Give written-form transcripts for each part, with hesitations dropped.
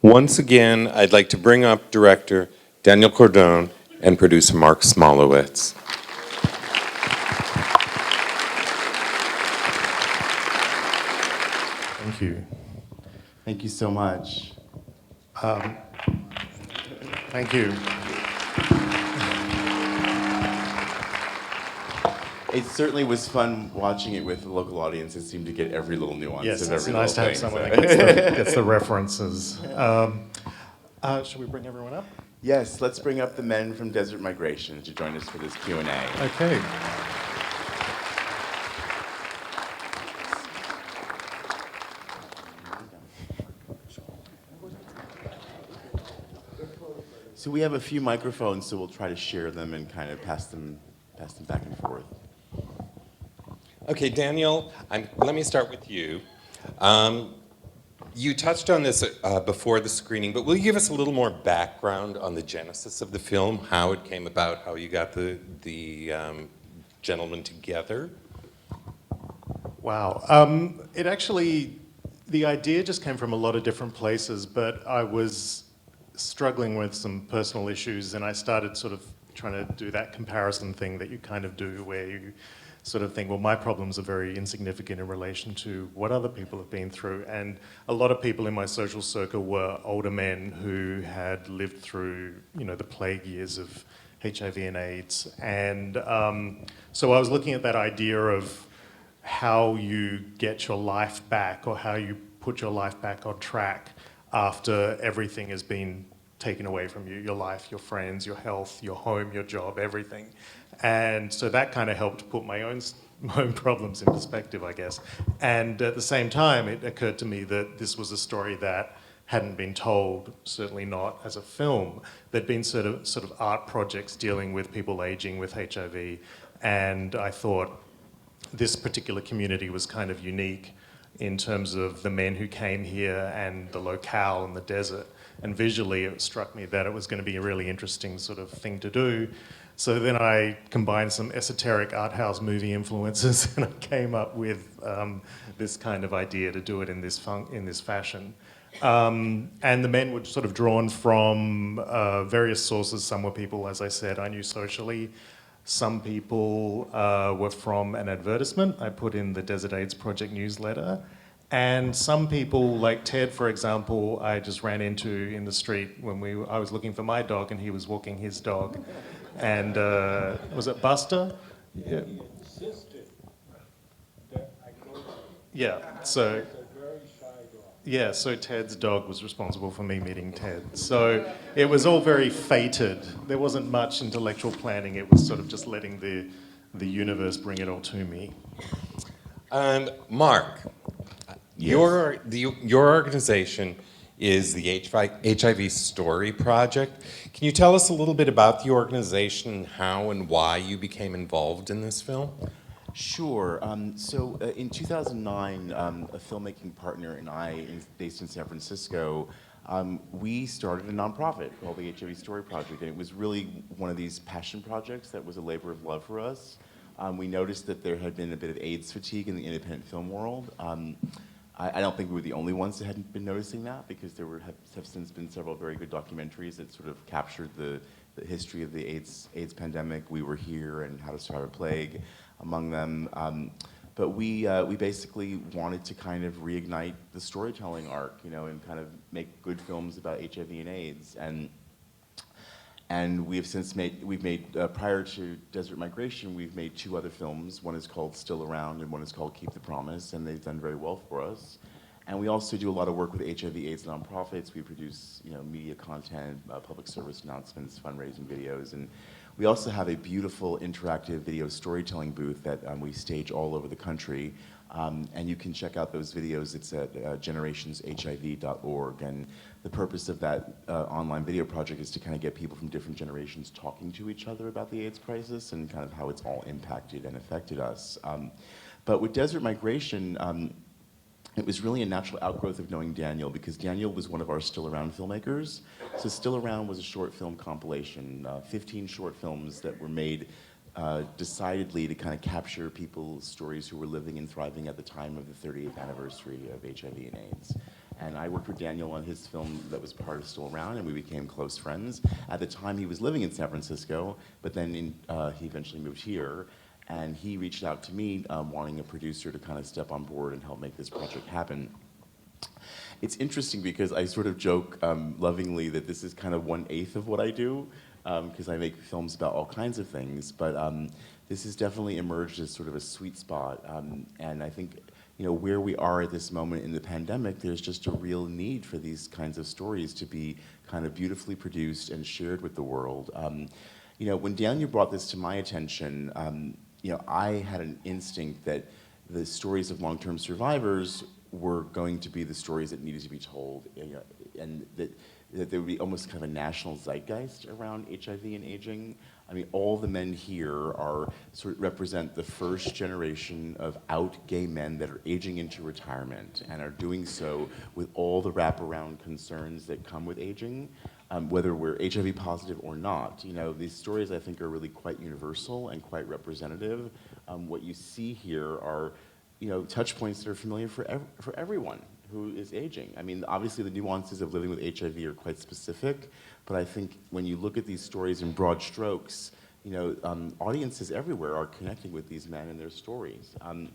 Once again, I'd like to bring up director Daniel Cordone and producer Mark Smolowitz. Thank you. Thank you so much. Thank you. It certainly was fun watching it with the local audience. It seemed to get every little nuance Yes, of it's every nice to little have thing. someone So. that gets the references. Should we bring everyone up? Yes, let's bring up the men from Desert Migration to join us for this Q&A. Okay. So we have a few microphones, so we'll try to share them and kind of pass them back and forth. Okay, Daniel, let me start with you. You touched on this before the screening, but will you give us a little more background on the genesis of the film, how it came about, how you got the gentlemen together? Wow. The idea just came from a lot of different places, but I was struggling with some personal issues, and I started sort of trying to do that comparison thing that you kind of do, where you sort of think, well, my problems are very insignificant in relation to what other people have been through. And a lot of people in my social circle were older men who had lived through, the plague years of HIV and AIDS. And so I was looking at that idea of how you get your life back, or how you put your life back on track after everything has been taken away from you, your life, your friends, your health, your home, your job, everything. And so that kind of helped put my own problems in perspective, I guess. And at the same time, it occurred to me that this was a story that hadn't been told, certainly not as a film. There'd been sort of art projects dealing with people aging with HIV, and I thought this particular community was kind of unique in terms of the men who came here and the locale and the desert. And visually, it struck me that it was going to be a really interesting sort of thing to do. So then I combined some esoteric art house movie influences, and I came up with this kind of idea to do it in this fashion. And the men were sort of drawn from various sources. Some were people, as I said, I knew socially. Some people were from an advertisement I put in the Desert AIDS Project newsletter. And some people, like Ted, for example, I just ran into in the street when I was looking for my dog and he was walking his dog. And was it Buster? Yeah. Yeah, so yeah, so Ted's dog was responsible for me meeting Ted. So it was all very fated. There wasn't much intellectual planning. It was sort of just letting the universe bring it all to me. Mark, Yes. your organization is the HIV Story Project. Can you tell us a little bit about the organization, how and why you became involved in this film? Sure. So in 2009, a filmmaking partner and I, based in San Francisco, we started a nonprofit called the HIV Story Project, and it was really one of these passion projects that was a labor of love for us. We noticed that there had been a bit of AIDS fatigue in the independent film world. I don't think we were the only ones that hadn't been noticing that, because there have since been several very good documentaries that sort of captured the history of the AIDS pandemic, We Were Here, and How to Survive a Plague, among them. But we basically wanted to kind of reignite the storytelling arc, and kind of make good films about HIV and AIDS. And we've made prior to Desert Migration, we've made 2 other films. One is called Still Around, and one is called Keep the Promise, and they've done very well for us. And we also do a lot of work with HIV/AIDS nonprofits. We produce, media content, public service announcements, fundraising videos, and we also have a beautiful interactive video storytelling booth that we stage all over the country. And you can check out those videos. It's at generationshiv.org. And the purpose of that online video project is to kind of get people from different generations talking to each other about the AIDS crisis and kind of how it's all impacted and affected us. But with Desert Migration, it was really a natural outgrowth of knowing Daniel, because Daniel was one of our Still Around filmmakers. So Still Around was a short film compilation, 15 short films that were made decidedly to kind of capture people's stories who were living and thriving at the time of the 30th anniversary of HIV and AIDS. And I worked with Daniel on his film that was part of Still Around, and we became close friends. At the time, he was living in San Francisco, but then he eventually moved here. And he reached out to me, wanting a producer to kind of step on board and help make this project happen. It's interesting because I sort of joke lovingly that this is kind of 1/8 of what I do, because I make films about all kinds of things. But this has definitely emerged as sort of a sweet spot. And I think, you know, where we are at this moment in the pandemic, there's just a real need for these kinds of stories to be kind of beautifully produced and shared with the world. You know, when Daniel brought this to my attention, you know, I had an instinct that the stories of long-term survivors were going to be the stories that needed to be told, you know, and that there would be almost kind of a national zeitgeist around HIV and aging. I mean, all the men here are sort of represent the first generation of out gay men that are aging into retirement and are doing so with all the wraparound concerns that come with aging, whether we're HIV positive or not. You know, these stories I think are really quite universal and quite representative. What you see here are, you know, touch points that are familiar for everyone who is aging. I mean, obviously the nuances of living with HIV are quite specific, but I think when you look at these stories in broad strokes, you know, audiences everywhere are connecting with these men and their stories. And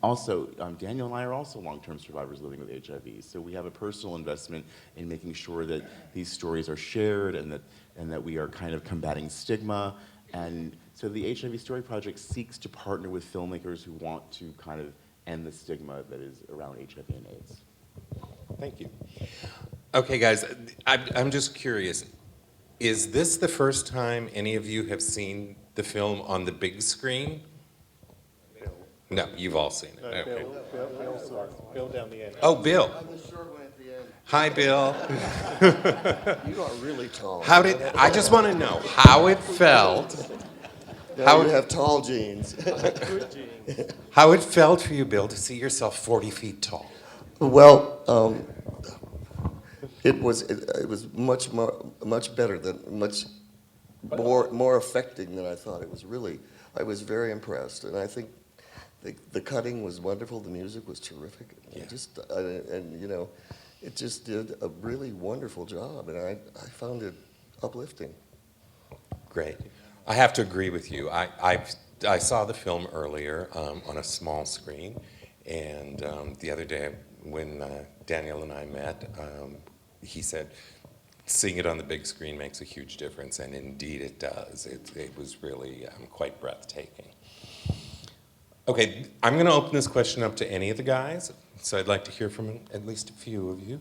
also, Daniel and I are also long-term survivors living with HIV, so we have a personal investment in making sure that these stories are shared and that we are kind of combating stigma. And so the HIV Story Project seeks to partner with filmmakers who want to kind of end the stigma that is around HIV and AIDS. Thank you. Okay, guys, I'm just curious. Is this the first time any of you have seen the film on the big screen? No, you've all seen it. Okay. Bill down the end. Oh, Bill. I'm the short one at the end. Hi, Bill. You are really tall. I just want to know how it felt. Now you have tall jeans. How it felt for you, Bill, to see yourself 40 feet tall. Well, it was much better than more affecting than I thought. It was really, I was very impressed, and I think the cutting was wonderful. The music was terrific. Yeah. And you know, it just did a really wonderful job, and I found it uplifting. Great. I have to agree with you. I saw the film earlier on a small screen, and the other day when Daniel and I met, he said, seeing it on the big screen makes a huge difference, and indeed it does. It was really quite breathtaking. Okay, I'm going to open this question up to any of the guys, so I'd like to hear from at least a few of you.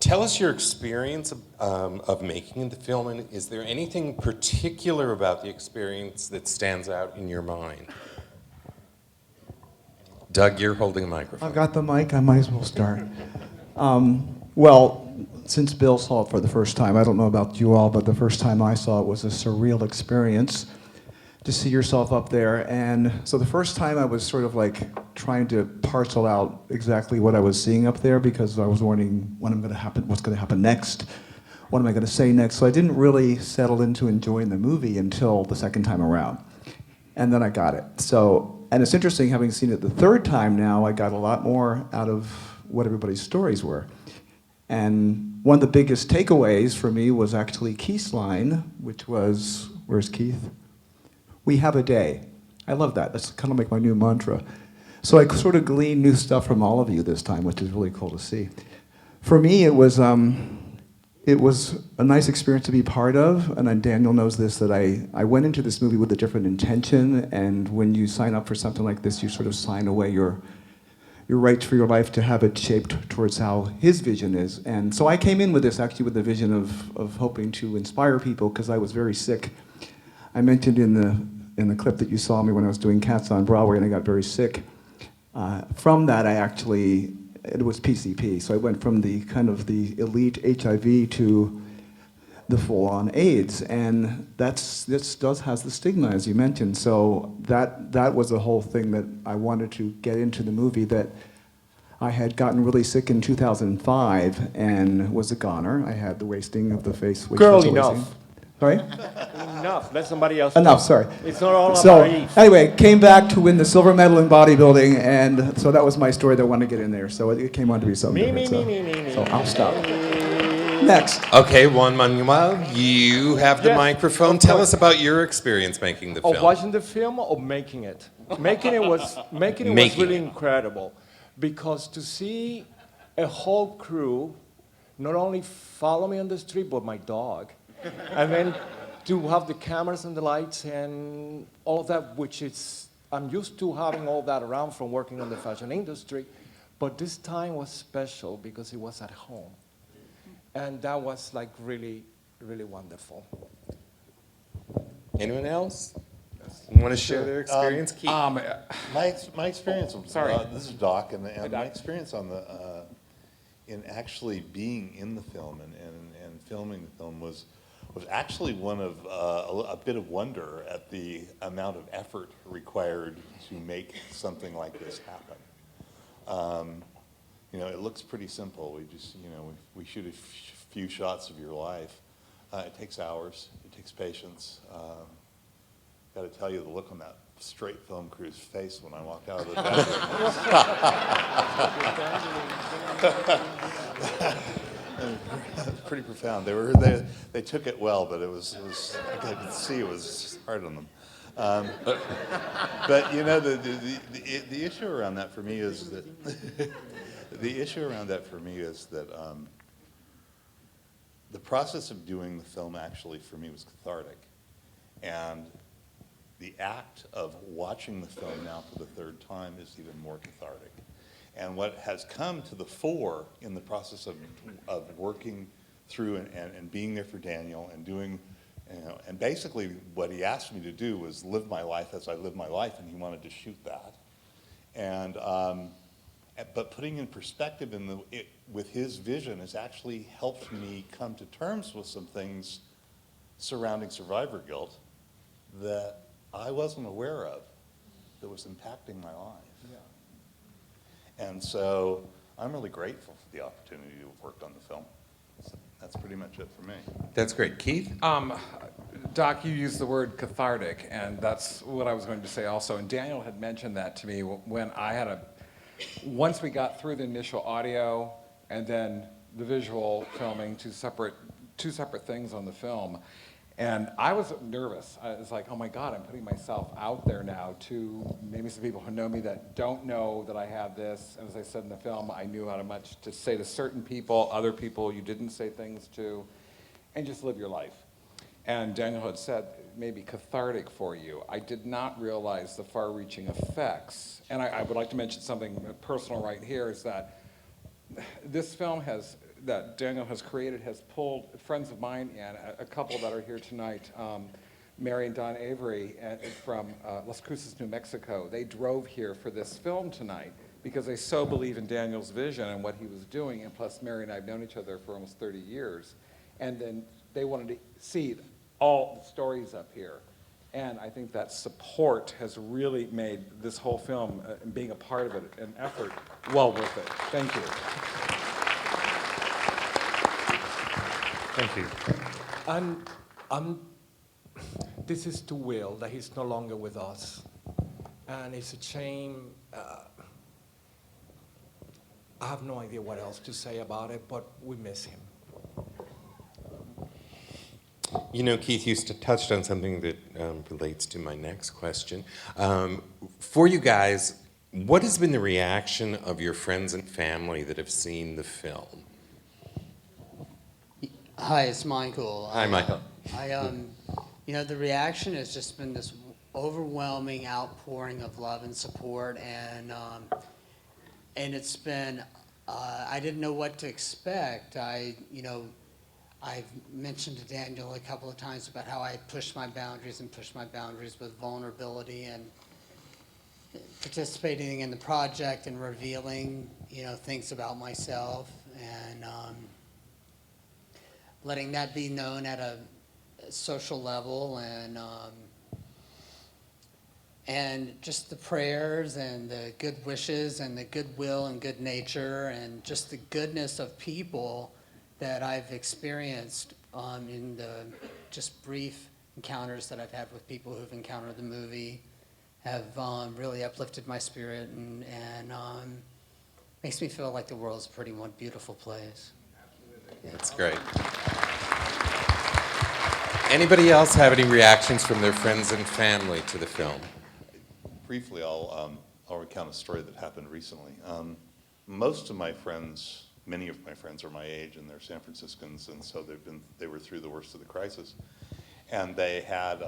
Tell us your experience of making the film, and is there anything particular about the experience that stands out in your mind? Doug, you're holding a microphone. I've got the mic, I might as well start. Well, since Bill saw it for the first time, I don't know about you all, but the first time I saw it was a surreal experience to see yourself up there. And so the first time I was sort of like trying to parcel out exactly what I was seeing up there, because I was wondering what's going to happen next, what am I going to say next. So I didn't really settle into enjoying the movie until the second time around. And then I got it. And it's interesting, having seen it the third time now, I got a lot more out of what everybody's stories were. And one of the biggest takeaways for me was actually Keith's line, which was, where's Keith? We have a day. I love that. That's kind of like my new mantra. So I sort of gleaned new stuff from all of you this time, which is really cool to see. For me, it was a nice experience to be part of, and Daniel knows this, that I went into this movie with a different intention, and when you sign up for something like this, you sort of sign away your rights for your life to have it shaped towards how his vision is. And so I came in with this actually with the vision of hoping to inspire people, because I was very sick. I mentioned in the clip that you saw me when I was doing Cats on Broadway, and I got very sick. From that, it was PCP, so I went from the kind of the elite HIV to the full-on AIDS, and this has the stigma, as you mentioned. So that was the whole thing that I wanted to get into the movie. That I had gotten really sick in 2005 and was a goner. I had the wasting of the face. Girl enough. Sorry? Enough. Let somebody else. Enough, talk. sorry. It's not all So, about Eve. anyway, came back to win the silver medal in bodybuilding, and so that was my story that I wanted to get in there. So it came on to be something different. So I'll stop. Next. Okay, Juan Manuel, you have the Yes, microphone. of Tell course. us about your experience making the Of film. watching the film or making it? Making it was Making really it. incredible, because to see a whole crew not only follow me on the street but my dog, and then to have the cameras and the lights and all of that, which is I'm used to having all that around from working on the fashion industry, but this time was special because it was at home, and that was like really, really wonderful. Anyone else want to share their experience? Keith? My experience. Sorry. This is Doc, and Doc. my experience on the in actually being in the film and filming the film was actually one of a bit of wonder at the amount of effort required to make something like this happen. It looks pretty simple. We just, we shoot a few shots of your life. It takes hours. It takes patience. Got to tell you, the look on that straight film crew's face when I walked out of the bedroom. Pretty profound. They took it well, but it was I could see it was hard on them. But the issue around that for me is that the process of doing the film actually for me was cathartic, and the act of watching the film now for the third time is even more cathartic. And what has come to the fore in the process of working through and being there for Daniel and doing, and basically what he asked me to do was live my life as I live my life, and he wanted to shoot that. And but putting in perspective with his vision has actually helped me come to terms with some things surrounding survivor guilt that I wasn't aware of that was impacting my life. Yeah. And so I'm really grateful for the opportunity to have worked on the film. So that's pretty much it for me. That's great. Keith? Doc, you used the word cathartic, and that's what I was going to say also. And Daniel had mentioned that to me when I had once we got through the initial audio and then the visual filming, two separate things on the film. And I was nervous. I was like, oh my God, I'm putting myself out there now to maybe some people who know me that don't know that I have this. And as I said in the film, I knew how much to say to certain people, other people you didn't say things to, and just live your life. And Daniel had said, maybe cathartic for you. I did not realize the far-reaching effects. And I would like to mention something personal right here, is that this film that Daniel has created has pulled friends of mine and a couple that are here tonight, Mary and Don Avery from Las Cruces, New Mexico. They drove here for this film tonight because they so believe in Daniel's vision and what he was doing, and plus Mary and I have known each other for almost 30 years. And then they wanted to see all the stories up here. And I think that support has really made this whole film, and being a part of it, an effort well worth it. Thank you. Thank you. And this is to Will, that he's no longer with us. And it's a shame. I have no idea what else to say about it, but we miss him. Keith, you touched on something that relates to my next question. For you guys, what has been the reaction of your friends and family that have seen the film? Hi, it's Michael. Hi, Michael. The reaction has just been this overwhelming outpouring of love and support, and it's been, I didn't know what to expect. I've mentioned to Daniel a couple of times about how I pushed my boundaries with vulnerability and participating in the project and revealing, things about myself, and letting that be known at a social level, and just the prayers and the good wishes and the goodwill and good nature and just the goodness of people that I've experienced in the just brief encounters that I've had with people who've encountered the movie have really uplifted my spirit and makes me feel like the world's a pretty one beautiful place. That's great. Anybody else have any reactions from their friends and family to the film? Briefly, I'll recount a story that happened recently. Most of my friends, many of my friends are my age, and they're San Franciscans, and so they were through the worst of the crisis, and they had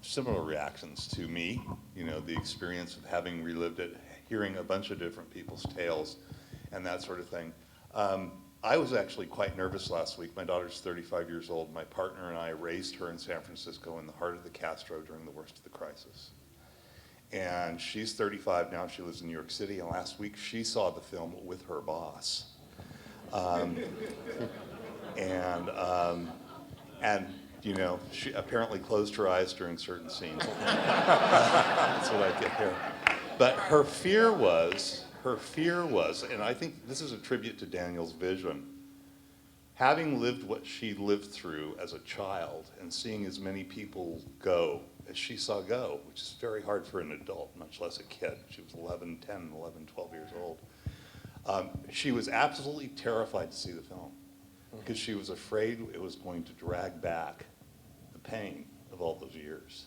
similar reactions to me. You know, the experience of having relived it, hearing a bunch of different people's tales, and that sort of thing. I was actually quite nervous last week. My daughter's 35 years old. My partner and I raised her in San Francisco in the heart of the Castro during the worst of the crisis. And she's 35 now. She lives in New York City. And last week she saw the film with her boss. And you know, she apparently closed her eyes during certain scenes. That's what I get here. But her fear was, and I think this is a tribute to Daniel's vision, having lived what she lived through as a child and seeing as many people go as she saw go, which is very hard for an adult, much less a kid. She was 11, 12 years old. She was absolutely terrified to see the film because she was afraid it was going to drag back the pain of all those years.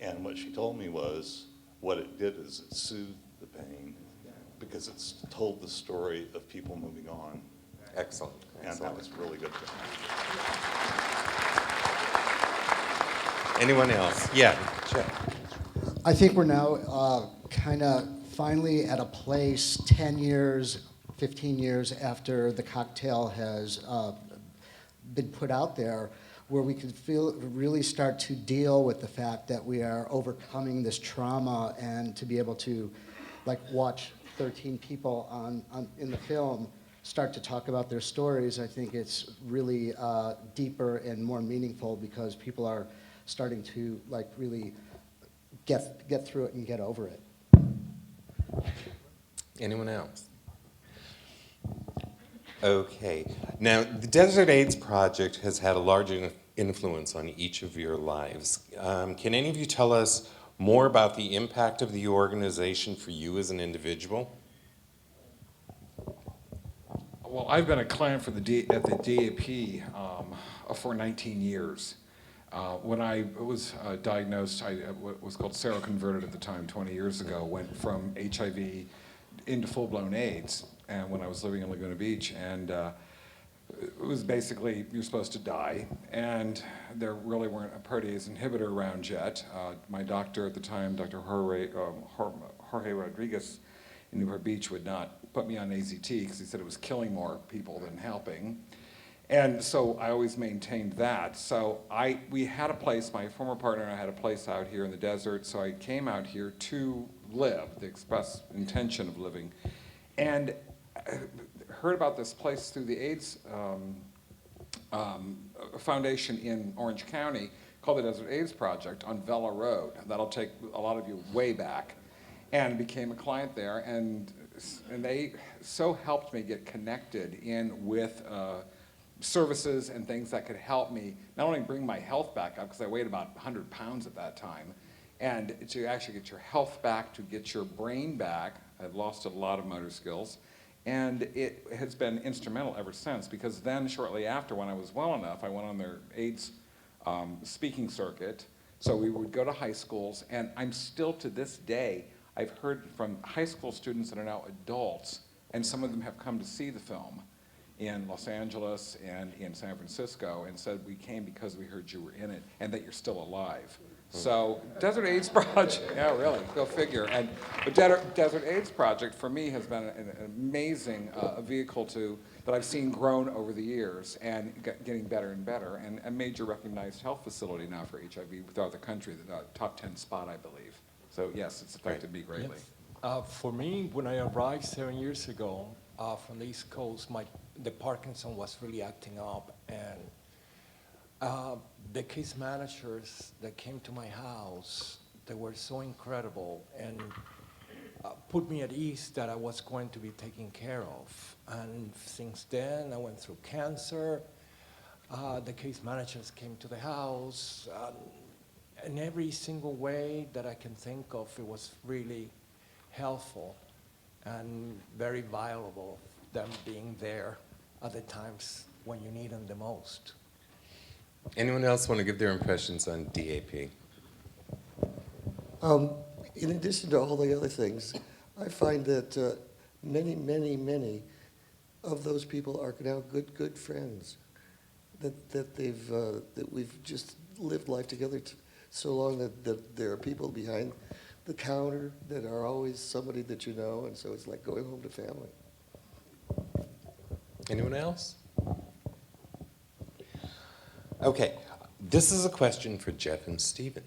And what she told me was, what it did is it soothed the pain because it's told the story of people moving on. Excellent. And that was really good. Anyone else? Yeah, Jeff. I think we're now kind of finally at a place 10 years, 15 years after the cocktail has been put out there, where we can really start to deal with the fact that we are overcoming this trauma, and to be able to like watch 13 people in the film start to talk about their stories. I think it's really deeper and more meaningful because people are starting to like really get through it and get over it. Anyone else? Okay. Now, the Desert AIDS Project has had a large influence on each of your lives. Can any of you tell us more about the impact of the organization for you as an individual? Well, I've been a client at the DAP for 19 years. When I was diagnosed, I was called seroconverted at the time, 20 years ago, went from HIV into full-blown AIDS, and when I was living in Laguna Beach, and it was basically, you're supposed to die, and there really weren't a protease inhibitor around yet. My doctor at the time, Dr. Jorge Rodriguez in Newport Beach, would not put me on AZT because he said it was killing more people than helping. And so I always maintained that. So we had a place, my former partner and I had a place out here in the desert, so I came out here to live, the express intention of living, and heard about this place through the AIDS Foundation in Orange County called the Desert AIDS Project on Vela Road. That'll take a lot of you way back. And became a client there, and they so helped me get connected in with services and things that could help me not only bring my health back up, because I weighed about 100 pounds at that time, and to actually get your health back, to get your brain back. I've lost a lot of motor skills, and it has been instrumental ever since, because then shortly after, when I was well enough, I went on their AIDS speaking circuit. So we would go to high schools, and I'm still to this day, I've heard from high school students that are now adults, and some of them have come to see the film in Los Angeles and in San Francisco and said, we came because we heard you were in it and that you're still alive. So Desert AIDS Project, yeah, really, go figure. And the Desert AIDS Project for me has been an amazing vehicle that I've seen grown over the years and getting better and better, and a major recognized health facility now for HIV throughout the country, the top 10 spot, I believe. So yes, it's affected me greatly. For me, when I arrived 7 years ago from the East Coast, the Parkinson was really acting up, and the case managers that came to my house, they were so incredible and put me at ease that I was going to be taken care of. And since then, I went through cancer. The case managers came to the house. In every single way that I can think of, it was really helpful and very valuable, them being there at the times when you need them the most. Anyone else want to give their impressions on DAP? In addition to all the other things, I find that many, many, many of those people are now good friends. That we've just lived life together so long that there are people behind the counter that are always somebody that you know, and so it's like going home to family. Anyone else? Okay, this is a question for Jeff and Stephen.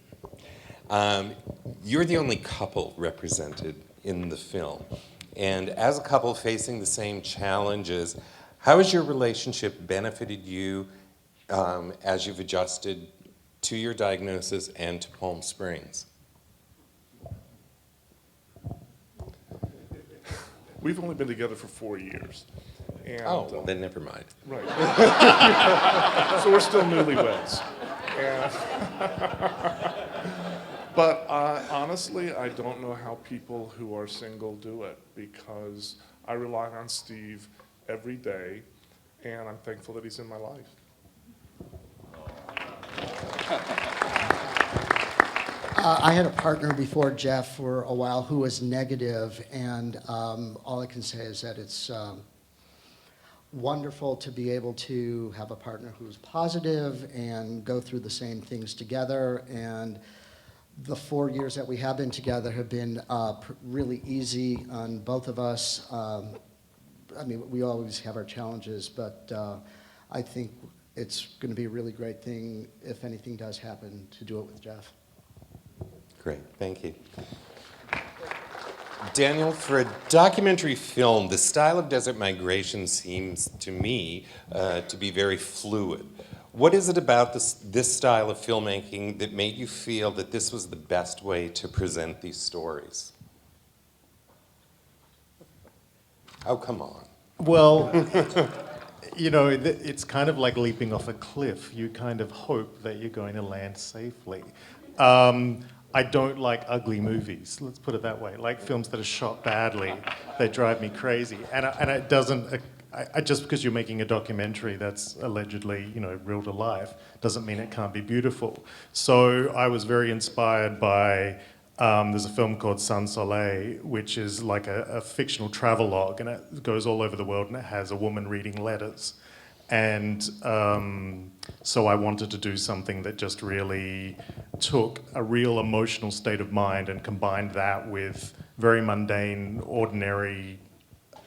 You're the only couple represented in the film. And as a couple facing the same challenges, how has your relationship benefited you as you've adjusted to your diagnosis and to Palm Springs? We've only been together for 4 years. And, Oh, well, then never mind. right. So we're still newlyweds. And but honestly, I don't know how people who are single do it, because I rely on Steve every day, and I'm thankful that he's in my life. I had a partner before Jeff for a while who was negative, and all I can say is that it's wonderful to be able to have a partner who's positive and go through the same things together. And the 4 years that we have been together have been really easy on both of us. I mean, we always have our challenges, but I think it's going to be a really great thing, if anything does happen, to do it with Jeff. Great, thank you. Daniel, for a documentary film, the style of Desert Migration seems to me to be very fluid. What is it about this style of filmmaking that made you feel that this was the best way to present these stories? Oh, come on. Well, you know, it's kind of like leaping off a cliff. You kind of hope that you're going to land safely. I don't like ugly movies, let's put it that way. Like films that are shot badly, they drive me crazy. And it doesn't, just because you're making a documentary that's allegedly, you know, real to life, doesn't mean it can't be beautiful. So I was very inspired by, there's a film called Sans Soleil, which is like a fictional travelogue, and it goes all over the world, and it has a woman reading letters. And so I wanted to do something that just really took a real emotional state of mind and combined that with very mundane, ordinary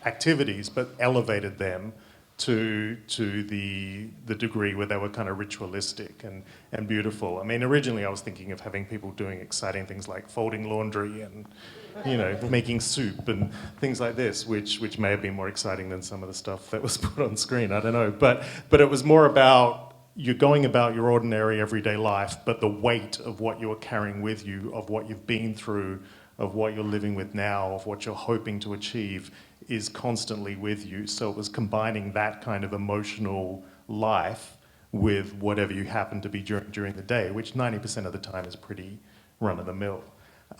activities, but elevated them to the degree where they were kind of ritualistic and beautiful. I mean, originally I was thinking of having people doing exciting things like folding laundry and, you know, making soup and things like this, which may have been more exciting than some of the stuff that was put on screen, I don't know. But it was more about you're going about your ordinary everyday life, but the weight of what you're carrying with you, of what you've been through, of what you're living with now, of what you're hoping to achieve, is constantly with you. So it was combining that kind of emotional life with whatever you happen to be during the day, which 90% of the time is pretty run-of-the-mill.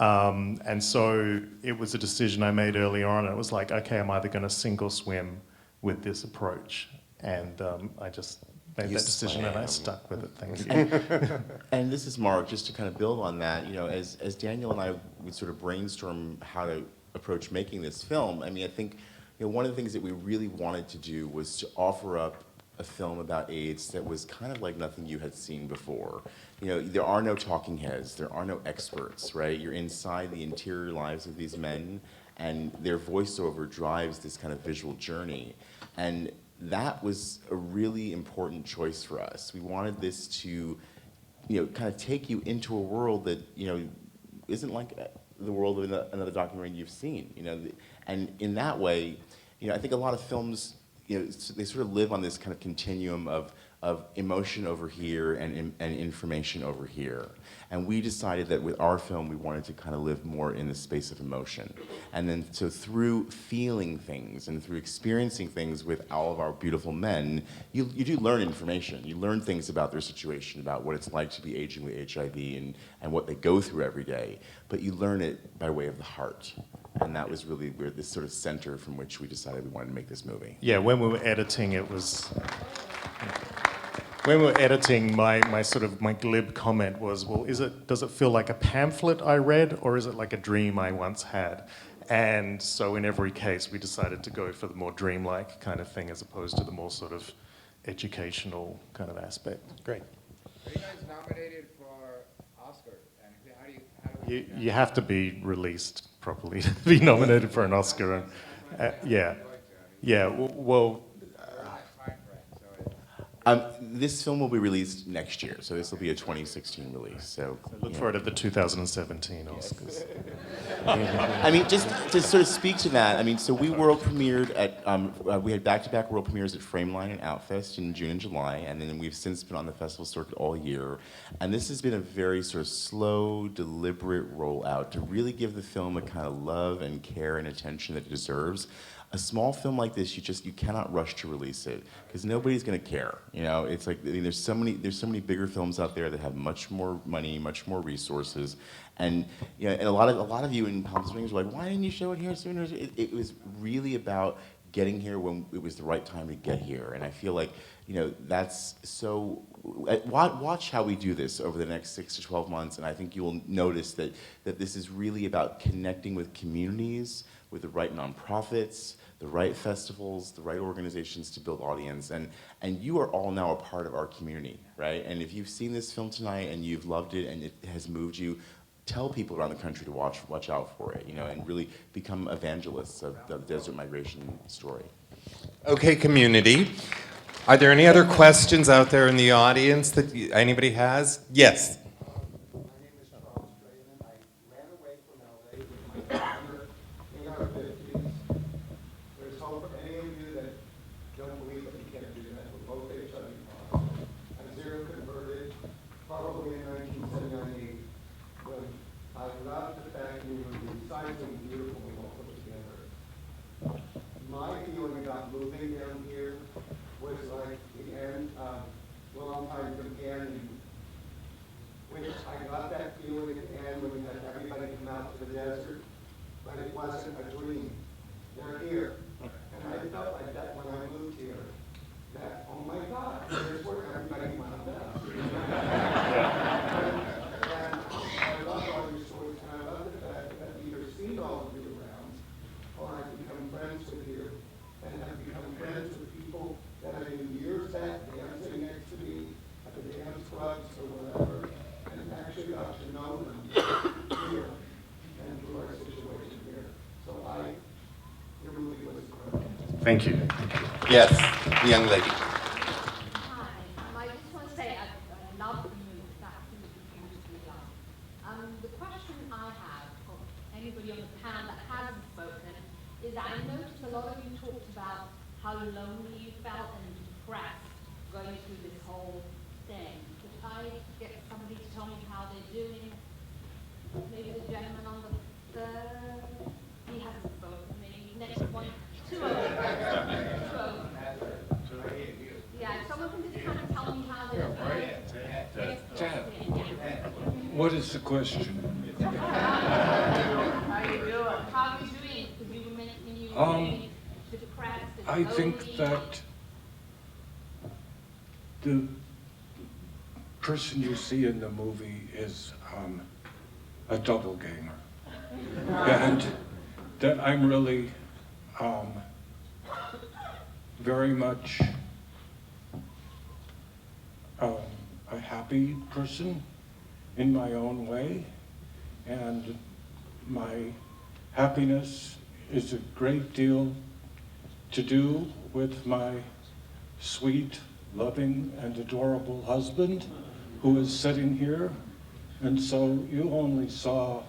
And so it was a decision I made early on. It was like, okay, I'm either going to sink or swim with this approach. And I just made that decision and I stuck with it. Thank you. And this is Mark, just to kind of build on that, you know, as Daniel and I would sort of brainstorm how to approach making this film, I mean, I think, you know, one of the things that we really wanted to do was to offer up a film about AIDS that was kind of like nothing you had seen before. You know, there are no talking heads, there are no experts, right? You're inside the interior lives of these men, and their voiceover drives this kind of visual journey. And that was a really important choice for us. We wanted this to, you know, kind of take you into a world that, you know, isn't like the world of another documentary you've seen, you know. And in that way, you know, I think a lot of films, you know, they sort of live on this kind of continuum of of emotion over here and information over here. And we decided that with our film, we wanted to kind of live more in the space of emotion. And then so through feeling things and through experiencing things with all of our beautiful men, you do learn information. You learn things about their situation, about what it's like to be aging with HIV and what they go through every day. But you learn it by way of the heart. And that was really where this sort of center from which we decided we wanted to make this movie. Yeah, when we were editing, it was. When we were editing, my glib comment was, well, does it feel like a pamphlet I read, or is it like a dream I once had? And so in every case, we decided to go for the more dreamlike kind of thing as opposed to the more sort of educational kind of aspect. Great. Are you guys nominated for Oscar? And how do we You have to be released properly to be nominated for an Oscar. And, well, This film will be released next year, so this will be a 2016 release. So look for it at the 2017 Oscars. I mean, just to sort of speak to that, I mean, so we world premiered at, we had back-to-back world premieres at Frameline and Outfest in June and July, and then we've since been on the festival circuit all year. And this has been a very sort of slow, deliberate rollout to really give the film a kind of love and care and attention that it deserves. A small film like this, you cannot rush to release it because nobody's going to care. You know, it's like, I mean, there's so many bigger films out there that have much more money, much more resources, and you know, and a lot of you in Palm Springs were like, why didn't you show it here sooner? It was really about getting here when it was the right time to get here, and I feel like, you know, that's so. Watch how we do this over the next 6 to 12 months, and I think you will notice that this is really about connecting with communities, with the right nonprofits, the right festivals, the right organizations to build audience, and you are all now a part of our community, right? And if you've seen this film tonight and you've loved it and it has moved you, tell people around the country to watch out for it, you know, and really become evangelists of the desert migration story. Okay, community. Are there any other questions out there in the audience that anybody has? Yes. My name is Charles Drayman. I ran away from LA with my father in our 50s. There's hope for any of you that don't believe that you can do that. We're both HIV positive. I'm zero converted, probably in 1979. When I loved the fact we were recycling beautiful and all put together. My feeling about moving down here was like the end of Long-Time Companion, which I got that feeling at the end when we had everybody come out to the desert, but it wasn't a dream. They're here. And I felt like that when I moved here, that, oh my God, here's where everybody wound up. And I love all your stories, and I love the fact that I've either seen all of you around, or I've become friends with you, and I've become friends with people that I knew years back dancing next to me at the dance clubs or whatever, and actually got to know them here and through our situation here. So it really was incredible. Thank you. Yes, the young lady. Hi, I just want to say I love the movie. It's absolutely beautifully done. The question I have for anybody on the panel that hasn't spoken is I noticed a lot of you talked about how lonely you felt and depressed going through this whole thing. Could I get somebody to tell me how they're doing? Maybe the gentleman on the third? He hasn't spoken. Maybe next one. Two of them. Two of them. Yeah, someone can just kind of tell me how they're doing. What is the question? How are you doing? How are you doing? Because you were mentioning you were really depressed and I think lonely. that the person you see in the movie is a doppelganger. And that I'm really very much a happy person in my own way, and my happiness is a great deal to do with my sweet, loving, and adorable husband who is sitting here. And so you only saw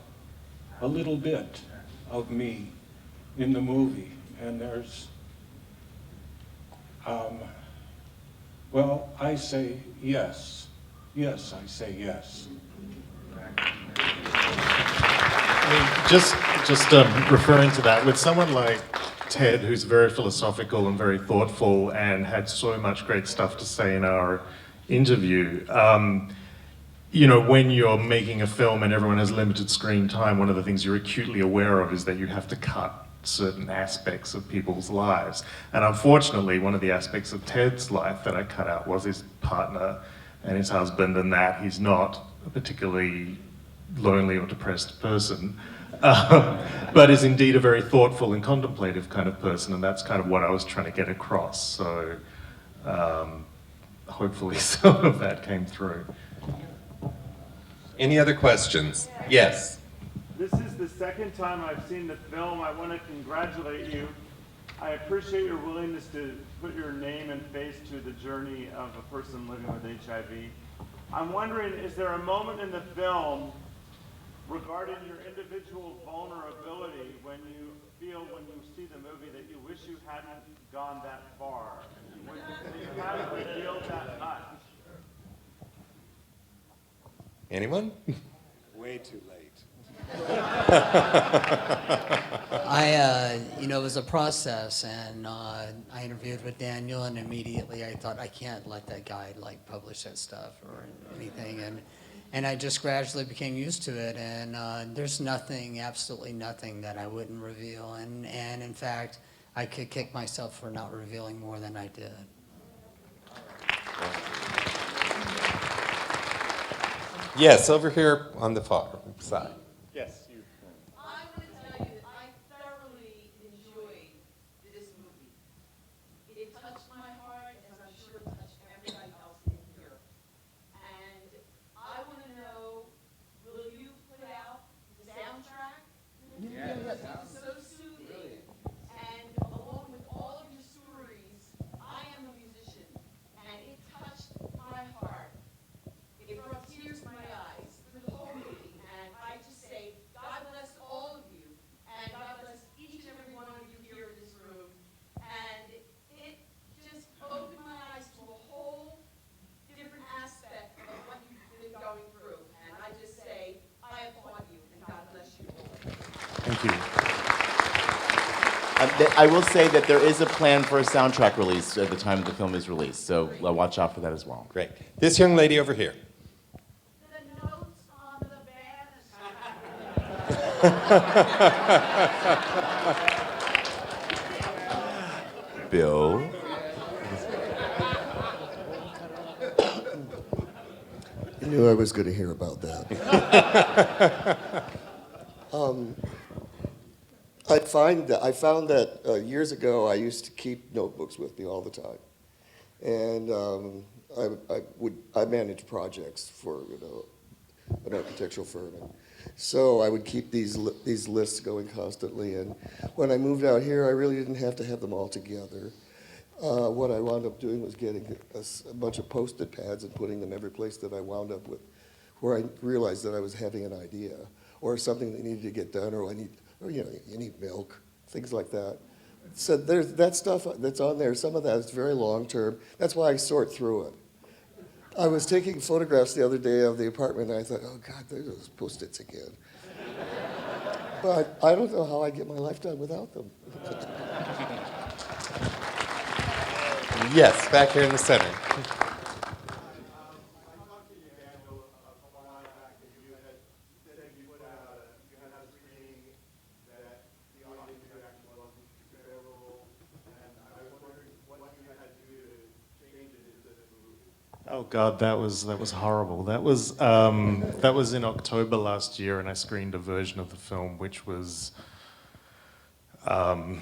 a little bit of me in the movie. And there's, Well, I say yes. Yes, I say yes. Just referring to that, with someone like Ted, who's very philosophical and very thoughtful and had so much great stuff to say in our interview, you know, when you're making a film and everyone has limited screen time, one of the things you're acutely aware of is that you have to cut certain aspects of people's lives. And unfortunately, one of the aspects of Ted's life that I cut out was his partner and his husband, and that he's not a particularly lonely or depressed person, but is indeed a very thoughtful and contemplative kind of person, and that's kind of what I was trying to get across. So hopefully some of that came through. Any other questions? Yes. This is the second time I've seen the film. I want to congratulate you. I appreciate your willingness to put your name and face to the journey of a person living with HIV. I'm wondering, is there a moment in the film regarding your individual vulnerability when you feel, when you see the movie, that you wish you hadn't gone that far? When you haven't revealed that much? Anyone? Way too late. You know, it was a process, and I interviewed with Daniel, and immediately I thought, I can't let that guy like publish that stuff or anything, and I just gradually became used to it, and there's nothing, absolutely nothing that I wouldn't reveal, and in fact, I could kick myself for not revealing more than I did. Yes, over here on the far side. Yes, you. I want to tell you that I thoroughly enjoyed this movie. It touched my heart, as I'm sure it touched everybody else in here. And I want to know, will you put out the soundtrack? Yes. It's so soothing. And along with all of your stories, I am a musician, and it touched my heart. It brought tears to my eyes through the whole movie, and I just say, God bless all of you, and God bless each and every one of you here in this room. And it just opened my eyes to a whole different aspect of what you've been going through. And I just say, I applaud you, and God bless you all. Thank you. I will say that there is a plan for a soundtrack release at the time the film is released, so watch out for that as well. Great. This young lady over here. The notes on the Bill? I knew I was going to hear about that. I found that years ago I used to keep notebooks with me all the time, and I managed projects for an architectural firm, and so I would keep these lists going constantly. And when I moved out here, I really didn't have to have them all together. What I wound up doing was getting a bunch of Post-it pads and putting them every place that I wound up with, where I realized that I was having an idea or something that needed to get done, or you need milk, things like that. So there's that stuff that's on there. Some of that is very long term. That's why I sort through it. I was taking photographs the other day of the apartment, and I thought, oh God, there's those Post-its again. But I don't know how I get my life done without them. Yes, back here in the center. Oh God, that was horrible. That was in October last year, and I screened a version of the film which was. Well,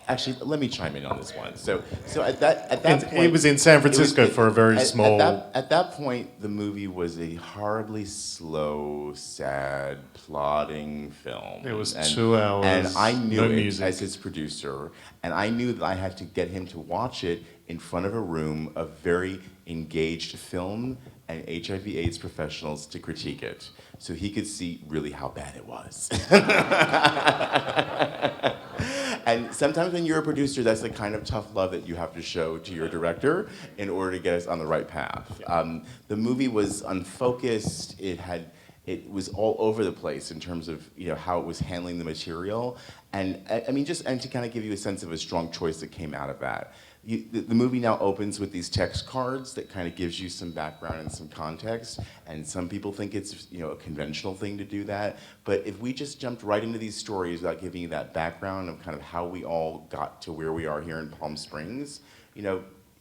actually, let me chime in on this one. So at that point, it was in San Francisco for a very small. At that point, the movie was a horribly slow, sad, plodding film. It was 2 hours. And I knew no it music. as his producer, and I knew that I had to get him to watch it in front of a room of very engaged film and HIV/AIDS professionals to critique it, so he could see really how bad it was. And sometimes when you're a producer, that's the kind of tough love that you have to show to your director in order to get us on the right path. The movie was unfocused. It was all over the place in terms of how it was handling the material, and I mean and to kind of give you a sense of a strong choice that came out of that. The movie now opens with these text cards that kind of gives you some background and some context, and some people think it's a conventional thing to do that, but if we just jumped right into these stories without giving you that background of kind of how we all got to where we are here in Palm Springs,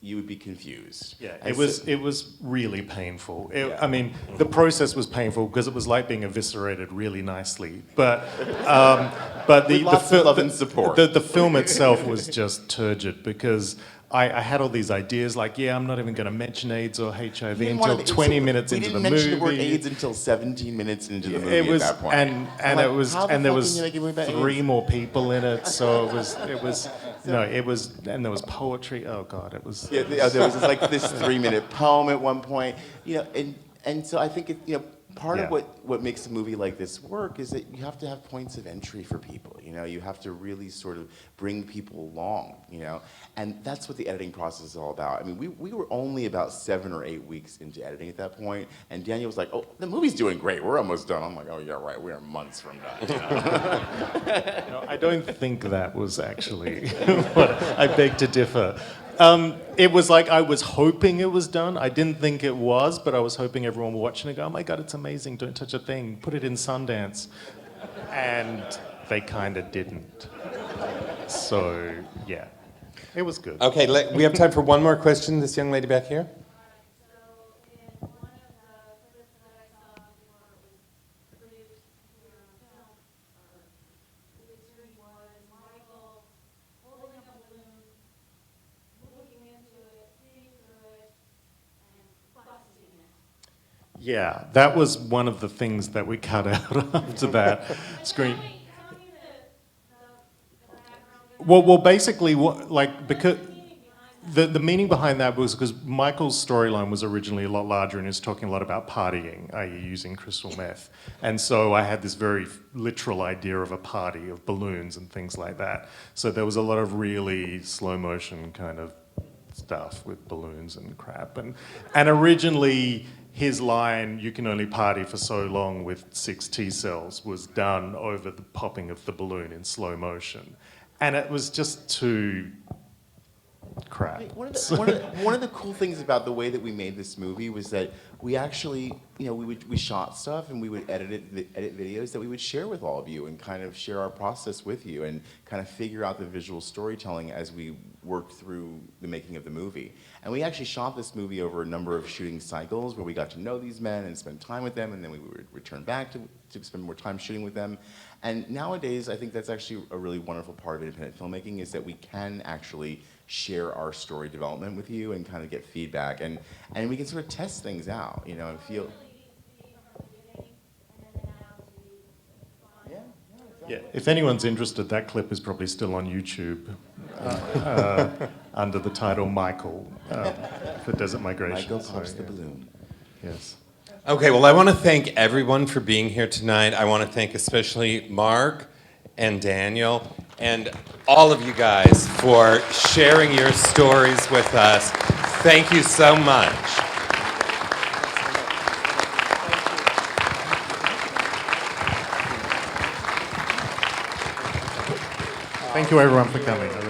you would be confused. Yeah, And it was really painful. Yeah. I mean, the process was painful because it was like being eviscerated really nicely. But With lots of love and support. The film itself was just turgid because I had all these ideas like, I'm not even going to mention AIDS or HIV until 20 minutes into the movie. We didn't mention the word AIDS until 17 minutes into the movie at that point. And there was 3 more people in it, so it was and there was poetry. Oh God, it was. Yeah, there was like this 3-minute poem at one point, and so I think part of what makes a movie like this work is that you have to have points of entry for people. You have to really sort of bring people along. And that's what the editing process is all about. I mean, we were only about 7 or 8 weeks into editing at that point, and Daniel was like, "Oh, the movie's doing great. We're almost done." I'm like, "Oh yeah, right. We are months from done." I don't think that was actually what I beg to differ. It was like I was hoping it was done. I didn't think it was, but I was hoping everyone watching it go, "Oh my God, it's amazing. Don't touch a thing. Put it in Sundance." And they kind of didn't. So, yeah, it was good. Okay, we have time for one more question. This young lady back here. Yeah, that was one of the things that we cut out after that screen. Well, basically, because the meaning behind that was because Michael's storyline was originally a lot larger and he was talking a lot about partying, i.e. using crystal meth. And so I had this very literal idea of a party, of balloons and things like that. So there was a lot of really slow motion kind of stuff with balloons and crap. And originally, his line, "You can only party for so long with 6 T-cells," was done over the popping of the balloon in slow motion. And it was just too crap. One of the cool things about the way that we made this movie was that we actually, we shot stuff and we would edit videos that we would share with all of you and kind of share our process with you and kind of figure out the visual storytelling as we worked through the making of the movie. And we actually shot this movie over a number of shooting cycles where we got to know these men and spend time with them, and then we would return back to spend more time shooting with them. And nowadays, I think that's actually a really wonderful part of independent filmmaking is that we can actually share our story development with you and kind of get feedback, and we can sort of test things out, and feel. Yeah, if anyone's interested, that clip is probably still on YouTube under the title Michael for Desert Migration. Michael pops the balloon. Yes. Okay, well, I want to thank everyone for being here tonight. I want to thank especially Mark and Daniel and all of you guys for sharing your stories with us. Thank you so much. Thank you, everyone, for coming.